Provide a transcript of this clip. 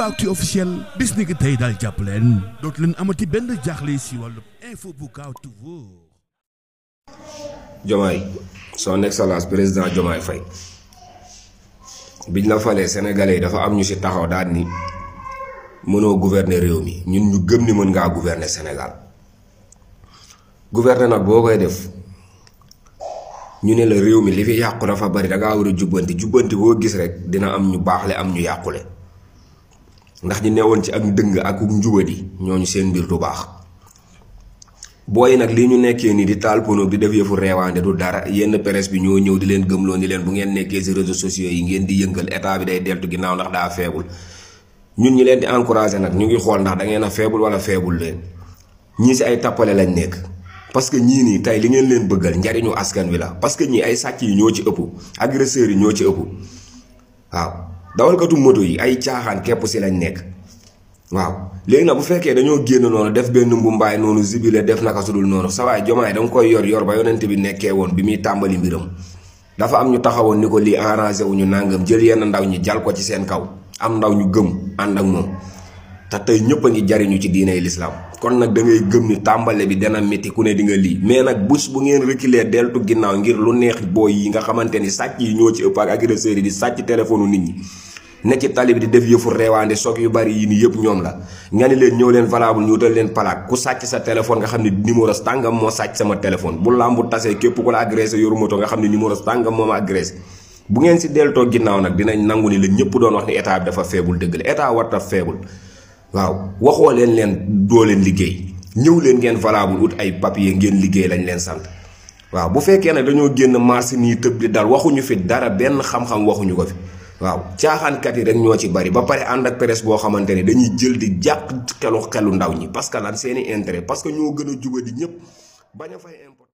Aboubacry officiel bis ni ki tey daal jàpp leen dootu leen amati benn jaaxle si wàllu info bu gaaw te wóor. Diomaye son excellence président Diomaye Faye biñ la falee sénégalais yi dafa am ñu si taxaw daal ni mënoo gouverner réew mi ñun ñu gëm ni mën ngaa gouverner Sénégal gouverner nag boo koy def ñu ne la réew mi li fi yàqu dafa bari da ngaa war a jubbanti boo gis rek dina am ñu baaxle am ñu yàqule ndax ñi newoon ci ak dëng ak njubadi ñooñu seen mbir du baax booy nag lii ñu nekkee nii di taal pono di def yëfu reewaande du dara yenn presse bi ñoo ñëw di leen gëmloo ni leen bu ngeen nekkee ci réseaux sociaux yi ngeen di yëngal état bi day deltu ginnaaw ndax daa feebul ñun ñi leen di encouragé nag ñu ngi xool ndax da ngeen a feebul wala feebul leen ñii ci ay tappale lañ nekk parce que ñii nii tey li ngeen leen bëggal njariñu askan wi la parce que ñii ay sàcc yi ñoo ci ëpp agresseurs yi ñoo ci ëpp waaw dawalkatu moto yi ay caaxaan képp ci lañ nekk waaw léegi nag bu fekkee dañoo génn noonu def benn mbumbaay noonu zibile def naka sudul noonu sa waay Diomaye danga koy yor ba yonent bi nekkee woon bi muy tàmbali mbiram dafa am ñu taxawoon ni ko lii arrangé wu ñu nàngam jël yenn ndaw ñi jal ko ci seen kaw am ndaw ñu gëm ànd ak moom te tey ñëpp a ngi jariñu ci diiney lislaam kon nag da ngay gëm ni tàmbale bi dana métti ku ne di nga lii mais nag bés bu ngeen reculer deltu ginnaaw ngir lu neex booy yi nga xamante ni sàcc yi ñoo ci ëpp ak agresseurs yi di sàcc téléphone nit ñi ne ci tali bi di def yëfu reewaande soog yu bari yi nii yëpp ñoom la nga ni leen ñëw leen valable ñu wutal leen plaque ku sàcc sa téléphone nga xam ne numéro tàngam moo sàcc sama téléphone bu lambu tasee képp ku la agressé yoru moto nga xam ne numéro tàngam moo ma agressé bu ngeen si deltoo ginnaaw nag dinañ nangu ni la ñëpp doon wax ni état bi dafa faible dëgg la état warta faible waaw waxoo leen doo leen liggéey ñëw leen ngeen valable ut ay papier ngeen liggéey lañ leen sant waaw bu fekkee nag dañoo génn marché nii tëb di dal waxuñu fi dara benn xam-xam waxuñu ko fi waaw caaxaankat yi rek ñoo ci bari ba pare ànd ak presse boo xamante ne dañuy jël di jàq xelu ndaw ñi parce que lan seeni intérêt parce que ñoo gën a jubadi ñëpp bañ a fay import